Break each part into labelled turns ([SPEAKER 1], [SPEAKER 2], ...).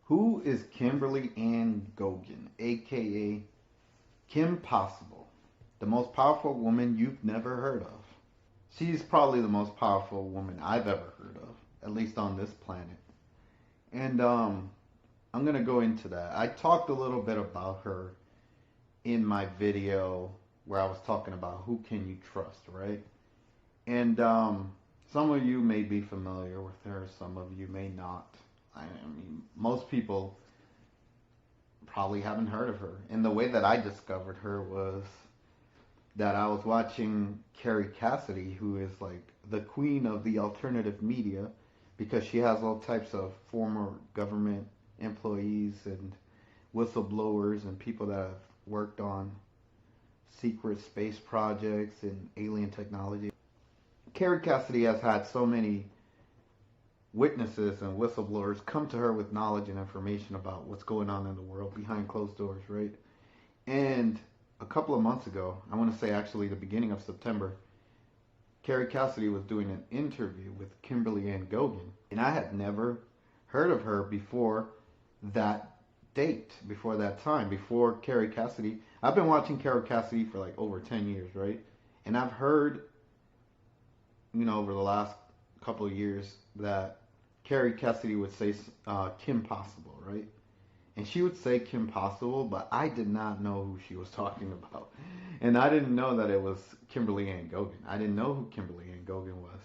[SPEAKER 1] Who is Kimberly Ann Goguen, aka Kim Possible? The most powerful woman you've never heard of. She's probably the most powerful woman I've ever heard of, at least on this planet. And I'm gonna go into that. I talked a little bit about her in my video where I was talking about who can you trust, right? And some of you may be familiar with her, some of you may not. I mean, most people probably haven't heard of her. And the way that I discovered her was that I was watching Carrie Cassidy, who is like the queen of the alternative media, because she has all types of former government employees and whistleblowers and people that have worked on secret space projects and alien technology. Carrie Cassidy has had so many witnesses and whistleblowers come to her with knowledge and information about what's going on in the world behind closed doors, right? And a couple of months ago, I want to say actually the beginning of September, Carrie Cassidy was doing an interview with Kimberly Ann Goguen, and I had never heard of her before that date, before that time, before Carrie Cassidy. I've been watching Carrie Cassidy for like over 10 years, right? And I've heard, over the last couple of years that Carrie Cassidy would say Kim Possible, right? And she would say Kim Possible, but I did not know who she was talking about. And I didn't know that it was Kimberly Ann Goguen. I didn't know who Kimberly Ann Goguen was.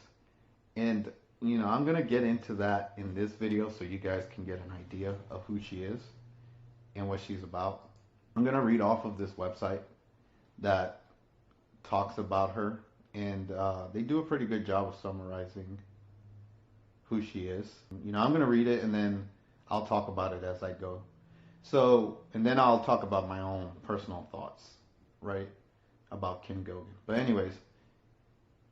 [SPEAKER 1] And, I'm going to get into that in this video so you guys can get an idea of who she is and what she's about. I'm going to read off of this website that talks about her. And they do a pretty good job of summarizing who she is. I'm going to read it and then I'll talk about it as I go. So, and then I'll talk about my own personal thoughts, right, about Kim Goguen. But anyways,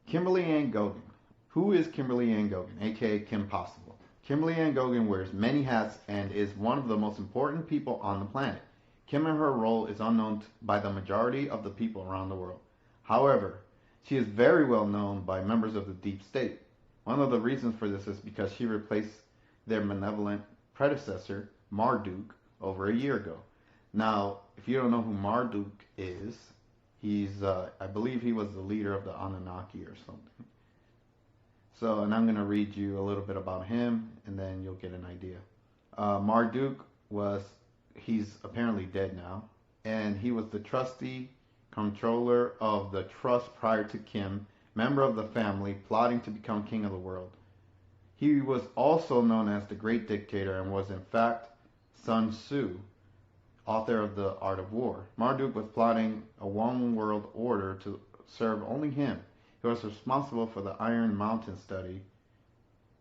[SPEAKER 1] Kimberly Ann Goguen. Who is Kimberly Ann Goguen, aka Kim Possible? Kimberly Ann Goguen wears many hats and is one of the most important people on the planet. Kim and her role is unknown by the majority of the people around the world. However, she is very well known by members of the deep state. One of the reasons for this is because she replaced their malevolent predecessor, Marduk, over a year ago. Now, if you don't know who Marduk is, he's, I believe he was the leader of the Anunnaki or something. So, and I'm going to read you a little bit about him, and then you'll get an idea. Marduk he's apparently dead now, and he was the trustee, controller of the trust prior to Kim, member of the family, plotting to become king of the world. He was also known as the Great Dictator and was in fact Sun Tzu, author of The Art of War. Marduk was plotting a one world order to serve only him. He was responsible for the Iron Mountain study,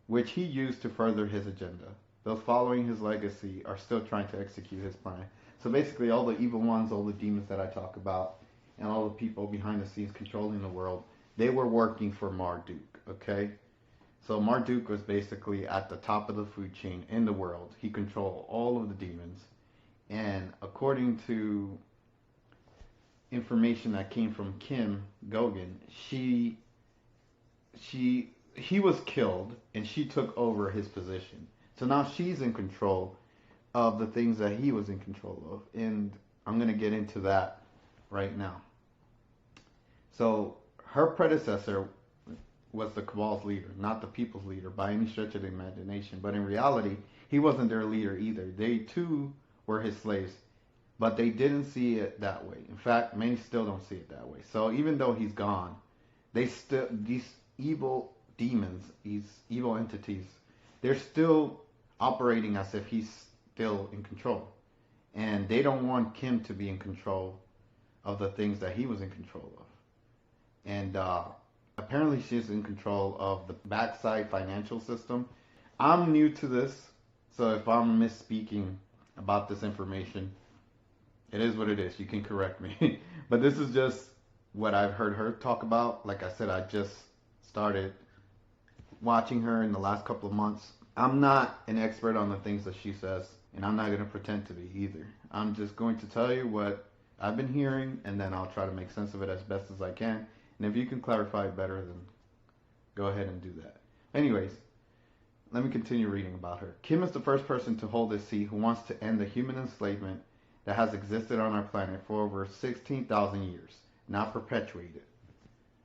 [SPEAKER 1] which he used to further his agenda. Those following his legacy are still trying to execute his plan. So basically all the evil ones, all the demons that I talk about, and all the people behind the scenes controlling the world, they were working for Marduk, okay? So Marduk was basically at the top of the food chain in the world. He controlled all of the demons. And according to information that came from Kim Goguen, he was killed and she took over his position. So now she's in control of the things that he was in control of. And I'm going to get into that right now. So her predecessor was the Cabal's leader, not the people's leader by any stretch of the imagination. But in reality, he wasn't their leader either. They too were his slaves, but they didn't see it that way. In fact, many still don't see it that way. So even though he's gone, these evil demons, these evil entities, they're still operating as if he's still in control. And they don't want Kim to be in control of the things that he was in control of. And apparently she's in control of the backside financial system. I'm new to this, so if I'm misspeaking about this information, it is what it is. You can correct me. But this is just what I've heard her talk about. Like I said, I just started watching her in the last couple of months. I'm not an expert on the things that she says, and I'm not going to pretend to be either. I'm just going to tell you what I've been hearing, and then I'll try to make sense of it as best as I can. And if you can clarify it better, then go ahead and do that. Anyways, let me continue reading about her. Kim is the first person to hold this seat who wants to end the human enslavement that has existed on our planet for over 16,000 years, not perpetuate it.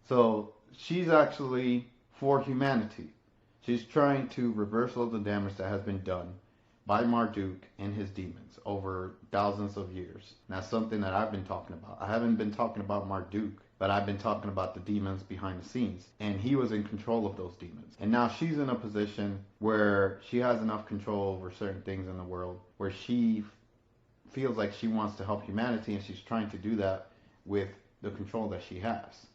[SPEAKER 1] So she's actually for humanity. She's trying to reverse all the damage that has been done by Marduk and his demons over thousands of years. And that's something that I've been talking about. I haven't been talking about Marduk, but I've been talking about the demons behind the scenes. And he was in control of those demons. And now she's in a position where she has enough control over certain things in the world where she feels like she wants to help humanity, and she's trying to do that with the control that she has.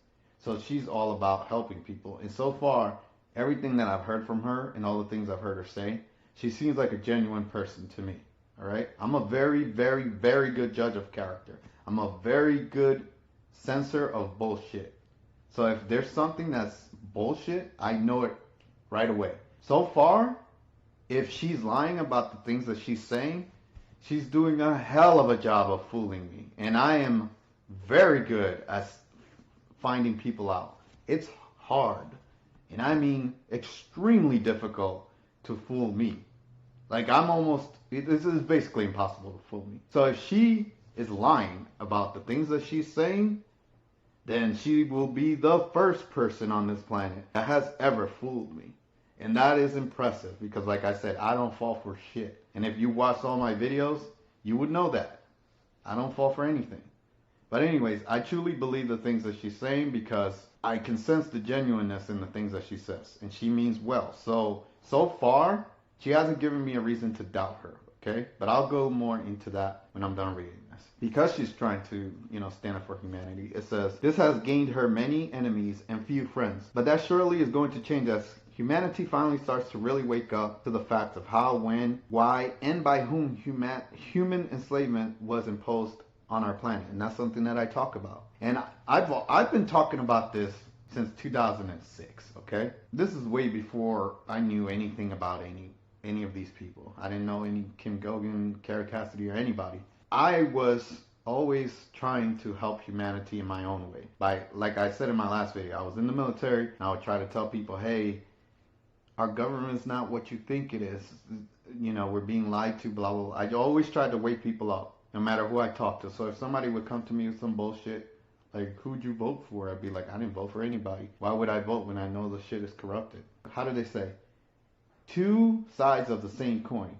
[SPEAKER 1] So she's all about helping people. And so far, everything that I've heard from her and all the things I've heard her say, she seems like a genuine person to me. All right? I'm a very, very, very good judge of character. I'm a very good censor of bullshit. So if there's something that's bullshit, I know it right away. So far, if she's lying about the things that she's saying, she's doing a hell of a job of fooling me. And I am very good at finding people out. It's hard, and I mean extremely difficult to fool me. Like this is basically impossible to fool me. So if she is lying about the things that she's saying, then she will be the first person on this planet that has ever fooled me. And that is impressive because, like I said, I don't fall for shit. And if you watched all my videos, you would know that. I don't fall for anything. But anyways, I truly believe the things that she's saying because I can sense the genuineness in the things that she says. And she means well. So far, she hasn't given me a reason to doubt her. Okay? But I'll go more into that when I'm done reading this. Because she's trying to, stand up for humanity, it says, this has gained her many enemies and few friends. But that surely is going to change as humanity finally starts to really wake up to the facts of how, when, why, and by whom human enslavement was imposed on our planet. And that's something that I talk about. And I've been talking about this since 2006, okay? This is way before I knew anything about any of these people. I didn't know any Kim Goguen, Kara Cassidy, or anybody. I was always trying to help humanity in my own way. Like I said in my last video, I was in the military, and I would try to tell people, hey, our government's not what you think it is. We're being lied to, blah, blah, blah. I always tried to wake people up, no matter who I talked to. So if somebody would come to me with some bullshit, like, who'd you vote for? I'd be like, I didn't vote for anybody. Why would I vote when I know the shit is corrupted? How do they say? Two sides of the same coin.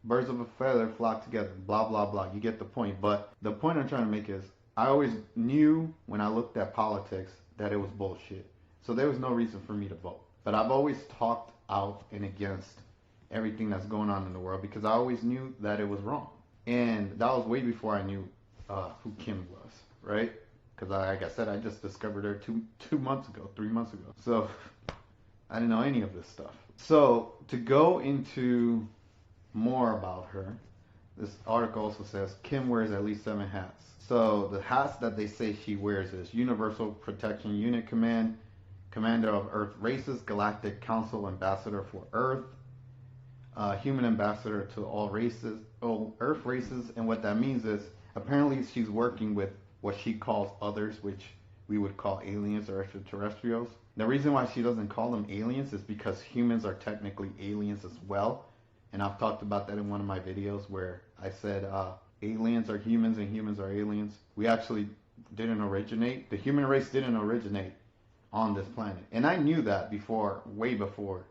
[SPEAKER 1] Birds of a feather flock together, blah, blah, blah. You get the point. But the point I'm trying to make is, I always knew when I looked at politics that it was bullshit. So there was no reason for me to vote. But I've always talked out and against everything that's going on in the world because I always knew that it was wrong. And that was way before I knew who Kim was, right? Because like I said, I just discovered her 3 months ago. So I didn't know any of this stuff. So to go into more about her, this article also says Kim wears at least 7 hats. So the hats that they say she wears is Universal Protection Unit Command, Commander of Earth Races, Galactic Council Ambassador for Earth, Human Ambassador to all Earth races. And what that means is apparently she's working with what she calls others, which we would call aliens or extraterrestrials. The reason why she doesn't call them aliens is because humans are technically aliens as well. And I've talked about that in one of my videos where I said aliens are humans and humans are aliens. We actually didn't originate. The human race didn't originate on this planet. And I knew that way before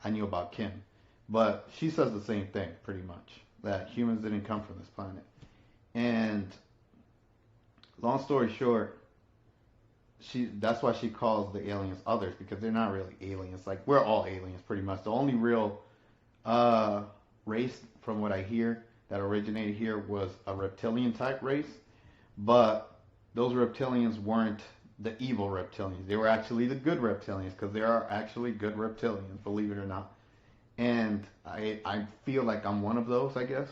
[SPEAKER 1] I knew about Kim. But she says the same thing, pretty much, that humans didn't come from this planet. And long story short, that's why she calls the aliens others, because they're not really aliens. Like, we're all aliens, pretty much. The only real race, from what I hear, that originated here was a reptilian type race. But those reptilians weren't the evil reptilians. They were actually the good reptilians, because there are actually good reptilians, believe it or not. And I feel like I'm one of those, I guess.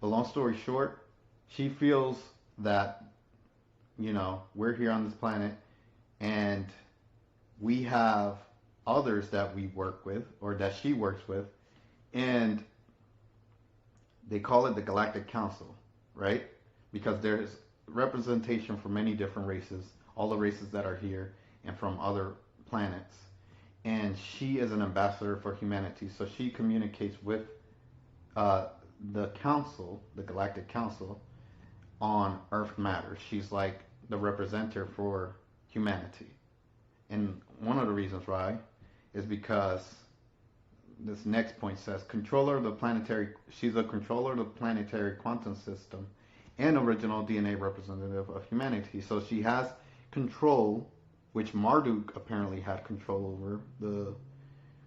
[SPEAKER 1] But long story short, she feels that, we're here on this planet and we have others that we work with, or that she works with, and they call it the Galactic Council, right? Because there's representation from many different races, all the races that are here, and from other planets. and she is an ambassador for humanity. So she communicates with uh, the council, the Galactic Council, on Earth matters. She's like the representative for humanity. And one of the reasons why is because this next point says controller of the planetary. She's a controller of the planetary quantum system and original DNA representative of humanity. So she has control, which Marduk apparently had control over, the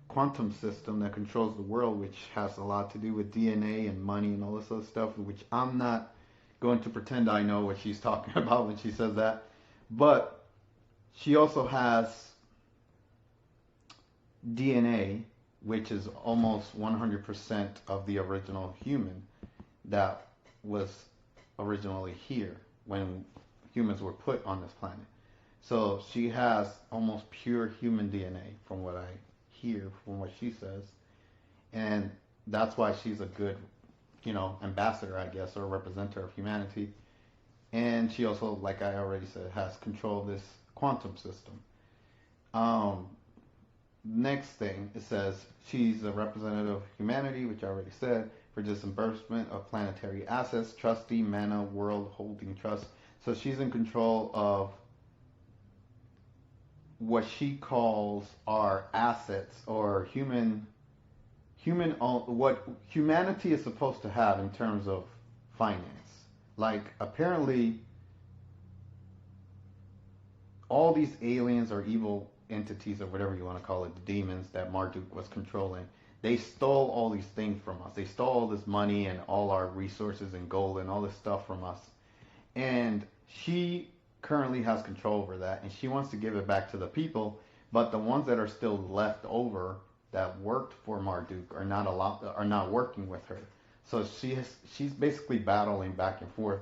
[SPEAKER 1] quantum system that controls the world, which has a lot to do with DNA and money and all this other stuff, which I'm not going to pretend I know what she's talking about when she says that. But she also has DNA, which is almost 100% of the original human that was originally here when humans were put on this planet. So she has almost pure human DNA from what I hear, from what she says. And that's why she's a good, ambassador, I guess, or representative of humanity. And she also, like I already said, has control of this quantum system. Um, Next thing, it says she's a representative of humanity, which I already said, for disbursement of planetary assets, trustee, mana, world holding trust. So she's in control of what she calls our assets or what humanity is supposed to have in terms of finance. Like apparently all these aliens or evil entities or whatever you want to call it, the demons that Marduk was controlling, they stole all these things from us. They stole all this money and all our resources and gold and all this stuff from us. And she currently has control over that, and she wants to give it back to the people. But the ones that are still left over that worked for Marduk are not working with her. So she's basically battling back and forth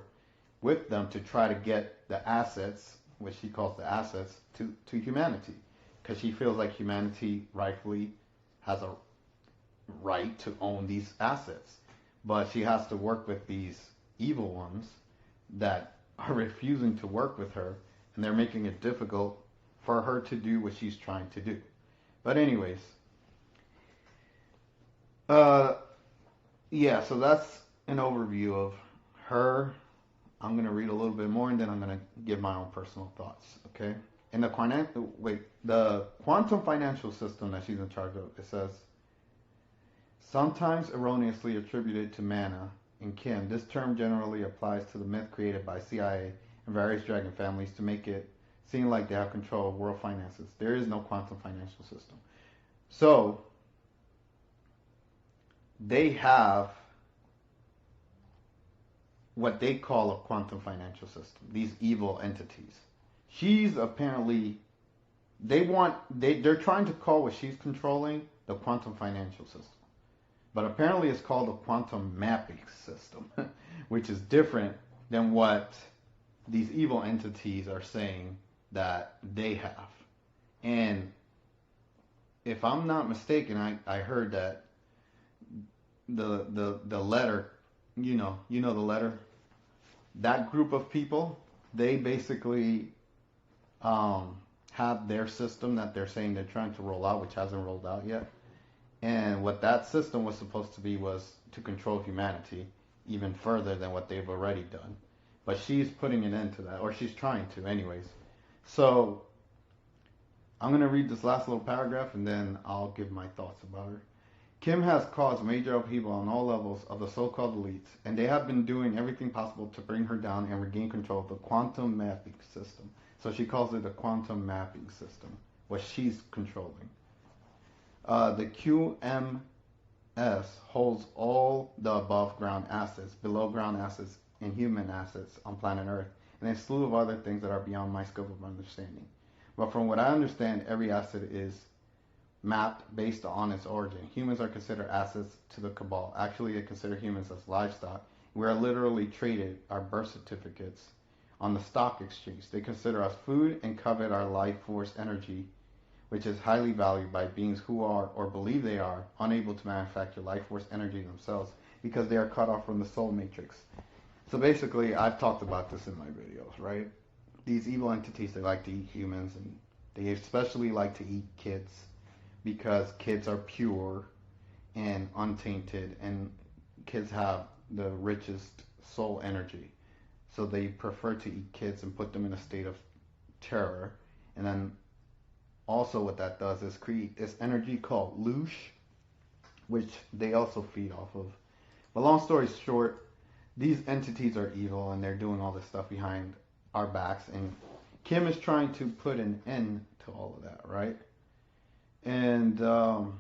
[SPEAKER 1] with them to try to get the assets, which she calls the assets, to humanity, because she feels like humanity rightfully has a right to own these assets. But she has to work with these evil ones that are refusing to work with her, and they're making it difficult for her to do what she's trying to do. But anyways, yeah, so that's an overview of her. I'm going to read a little bit more, and then I'm going to give my own personal thoughts, okay? In the quantum financial system that she's in charge of, it says, sometimes erroneously attributed to Mana and Kim, this term generally applies to the myth created by CIA and various dragon families to make it seem like they have control of world finances. There is no quantum financial system. So, they have what they call a quantum financial system, these evil entities. She's apparently, they're trying to call what she's controlling the quantum financial system. But apparently it's called a quantum mapping system, which is different than what these evil entities are saying that they have. And if I'm not mistaken, I heard that the letter, the letter, that group of people, they basically have their system that they're saying they're trying to roll out, which hasn't rolled out yet. And what that system was supposed to be was to control humanity even further than what they've already done. But she's putting an end to that, or she's trying to anyways. So I'm going to read this last little paragraph, and then I'll give my thoughts about her. Kim has caused major upheaval on all levels of the so-called elites, and they have been doing everything possible to bring her down and regain control of the quantum mapping system. So she calls it the quantum mapping system, what she's controlling. The QMS holds all the above ground assets, below ground assets, and human assets on planet Earth, and a slew of other things that are beyond my scope of understanding. But from what I understand, every asset is mapped based on its origin. Humans are considered assets to the cabal. Actually, they consider humans as livestock. We are literally traded our birth certificates on the stock exchange. They consider us food and covet our life force energy, which is highly valued by beings who are, or believe they are, unable to manufacture life force energy themselves because they are cut off from the soul matrix. So basically, I've talked about this in my videos, right? These evil entities, they like to eat humans, and they especially like to eat kids. because kids are pure and untainted, and kids have the richest soul energy. So they prefer to eat kids and put them in a state of terror. And then also what that does is create this energy called loosh, which they also feed off of. But long story short, these entities are evil and they're doing all this stuff behind our backs. And Kim is trying to put an end to all of that, right? And long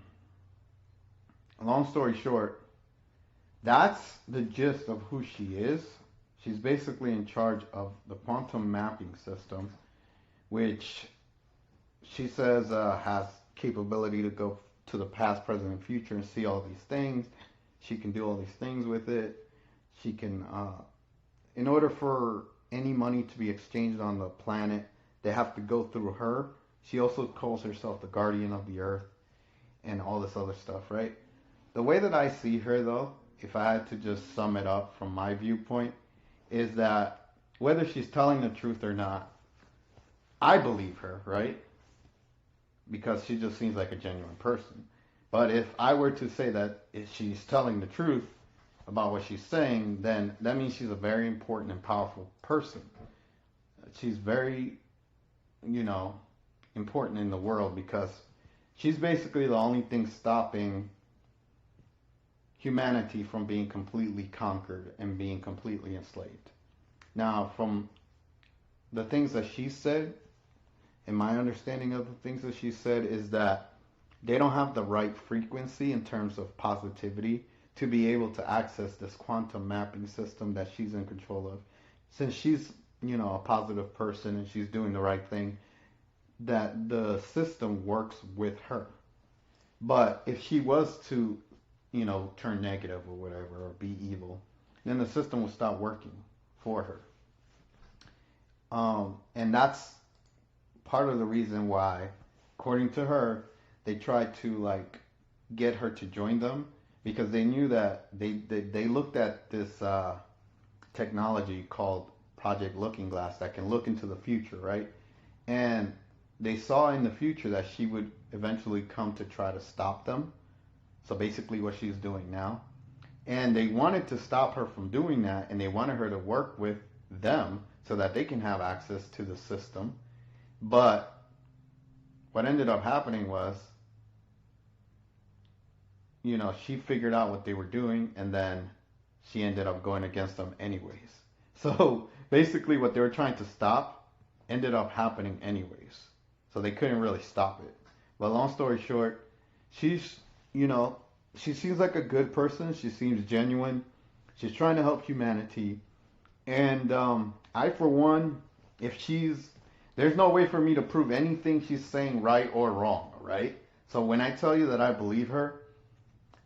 [SPEAKER 1] story short, that's the gist of who she is. She's basically in charge of the quantum mapping system, which she says has capability to go to the past, present, and future and see all these things. She can do all these things with it. She can, in order for any money to be exchanged on the planet, they have to go through her. She also calls herself the guardian of the earth and all this other stuff, right? The way that I see her, though, if I had to just sum it up from my viewpoint, is that whether she's telling the truth or not, I believe her, right? Because she just seems like a genuine person. But if I were to say that if she's telling the truth about what she's saying, then that means she's a very important and powerful person. She's very, you know, important in the world because she's basically the only thing stopping humanity from being completely conquered and being completely enslaved. Now, from the things that she said, and my understanding of the things that she said is that they don't have the right frequency in terms of positivity to be able to access this quantum mapping system that she's in control of. Since she's, you know, a positive person and she's doing the right thing, that the system works with her. But if she was to, you know, turn negative or whatever, or be evil, then the system will stop working for her. And that's part of the reason why, according to her, they tried to like get her to join them because they knew that they looked at this technology called Project Looking Glass that can look into the future, right? And they saw in the future that she would eventually come to try to stop them. So basically what she's doing now. And they wanted to stop her from doing that, and they wanted her to work with them so that they can have access to the system. But what ended up happening was, you know, she figured out what they were doing, and then she ended up going against them anyways. So basically what they were trying to stop ended up happening anyways. So they couldn't really stop it. But long story short, she's, you know, she seems like a good person. She seems genuine. She's trying to help humanity. And I, for one, if there's no way for me to prove anything she's saying right or wrong, right? So when I tell you that I believe her,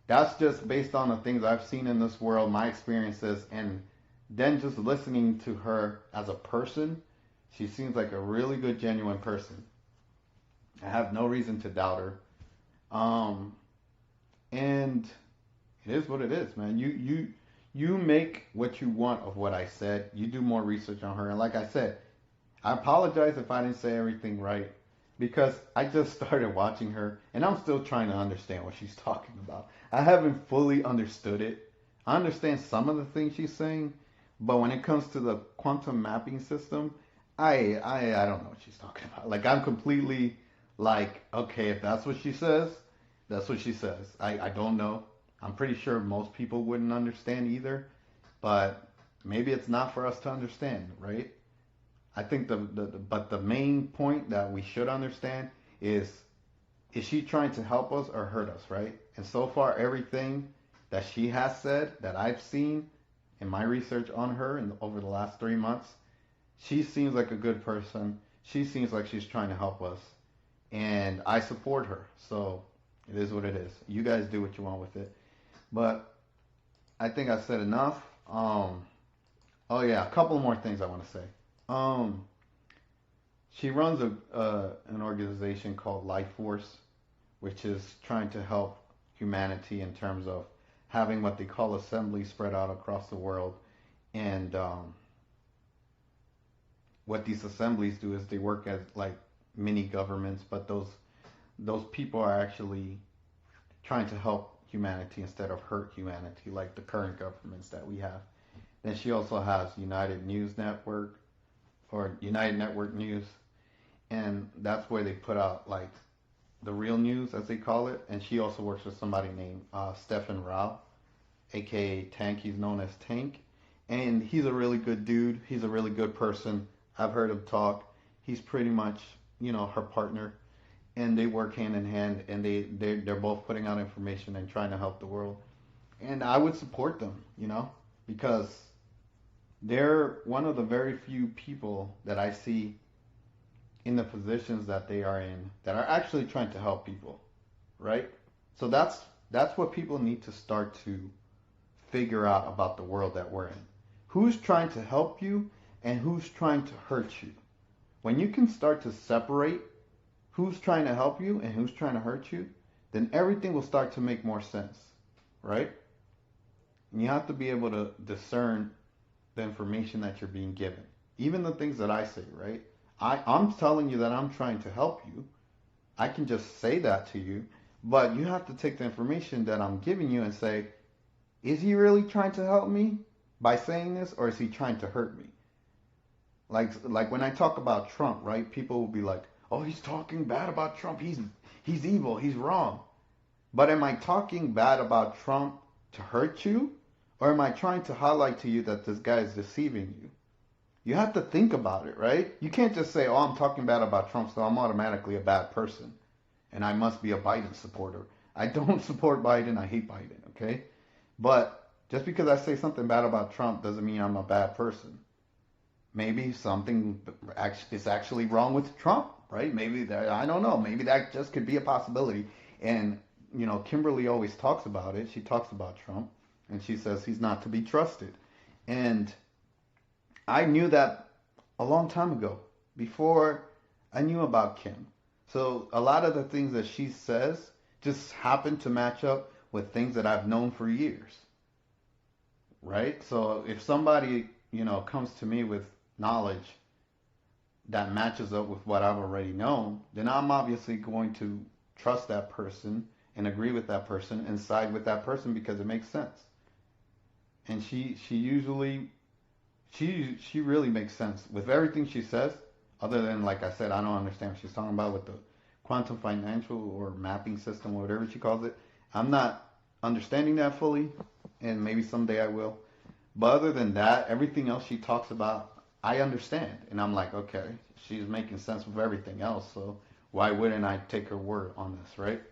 [SPEAKER 1] that's just based on the things I've seen in this world, my experiences, and then just listening to her as a person. She seems like a really good, genuine person. I have no reason to doubt her. And it is what it is, man. You make what you want of what I said. You do more research on her. And like I said, I apologize if I didn't say everything right because I just started watching her and I'm still trying to understand what she's talking about. I haven't fully understood it. I understand some of the things she's saying, but when it comes to the quantum mapping system, I don't know what she's talking about. Like I'm completely like, okay, if that's what she says, that's what she says. I don't know. I'm pretty sure most people wouldn't understand either, but maybe it's not for us to understand, right? I think but the main point that we should understand is she trying to help us or hurt us, right? And so far, everything that she has said that I've seen in my research on her over the last 3 months, she seems like a good person. She seems like she's trying to help us, and I support her. So it is what it is. You guys do what you want with it. But I think I said enough. Oh yeah, a couple more things I want to say. She runs an organization called Life Force, which is trying to help humanity in terms of having what they call assemblies spread out across the world. And what these assemblies do is they work as like mini governments, but those those people are actually trying to help humanity instead of hurt humanity, like the current governments that we have. Then she also has United News Network or United Network News, and that's where they put out like the real news, as they call it. And she also works with somebody named Stephen Rao, aka Tank. He's known as Tank, and he's a really good dude. He's a really good person. I've heard him talk. He's pretty much, her partner, and they work hand in hand, and they're both putting out information and trying to help the world. And I would support them, because they're one of the very few people that I see in the positions that they are in that are actually trying to help people, right? So that's what people need to start to figure out about the world that we're in. Who's trying to help you and who's trying to hurt you? When you can start to separate who's trying to help you and who's trying to hurt you, then everything will start to make more sense, right? And you have to be able to discern the information that you're being given. Even the things that I say, right? I'm telling you that I'm trying to help you. I can just say that to you, but you have to take the information that I'm giving you and say, is he really trying to help me by saying this, or is he trying to hurt me? Like when I talk about Trump, right? People will be like, "Oh, he's talking bad about Trump. He's evil. He's wrong." But am I talking bad about Trump to hurt you, or am I trying to highlight to you that this guy is deceiving you? You have to think about it, right? You can't just say, "Oh, I'm talking bad about Trump, so I'm automatically a bad person, and I must be a Biden supporter." I don't support Biden. I hate Biden, okay? But just because I say something bad about Trump doesn't mean I'm a bad person. Maybe something is actually wrong with Trump, right? Maybe that, I don't know. Maybe that just could be a possibility. And, Kimberly always talks about it. She talks about Trump, and she says he's not to be trusted. And I knew that a long time ago, before I knew about Kim. So a lot of the things that she says just happen to match up with things that I've known for years, right? So if somebody, comes to me with knowledge that matches up with what I've already known, then I'm obviously going to trust that person and agree with that person and side with that person because it makes sense. And she really makes sense with everything she says, other than, like I said, I don't understand what she's talking about with the quantum financial or mapping system or whatever she calls it. I'm not understanding that fully, and maybe someday I will. But other than that, everything else she talks about, I understand. And I'm like, okay, she's making sense with everything else, so why wouldn't I take her word on this, right?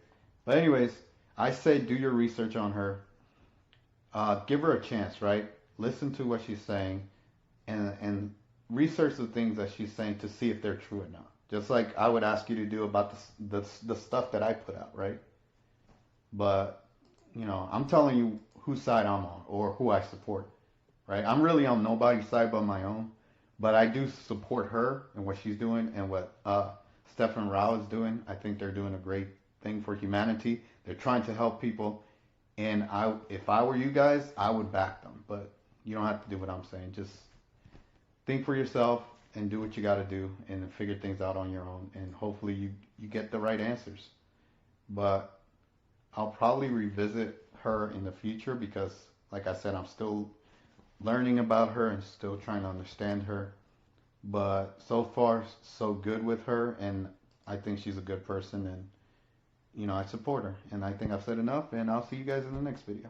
[SPEAKER 1] But anyways, I say do your research on her. Give her a chance, right? Listen to what she's saying, and research the things that she's saying to see if they're true or not. Just like I would ask you to do about the stuff that I put out, right? But, I'm telling you whose side I'm on or who I support, right? I'm really on nobody's side but my own. But I do support her and what she's doing and what Stephen Rao is doing. I think they're doing a great thing for humanity. They're trying to help people. And if I were you guys, I would back them. But you don't have to do what I'm saying. Just think for yourself and do what you got to do and figure things out on your own. And hopefully you get the right answers. But I'll probably revisit her in the future because, like I said, I'm still learning about her and still trying to understand her. But so far, so good with her. And I think she's a good person. And, I support her. And I think I've said enough. And I'll see you guys in the next video.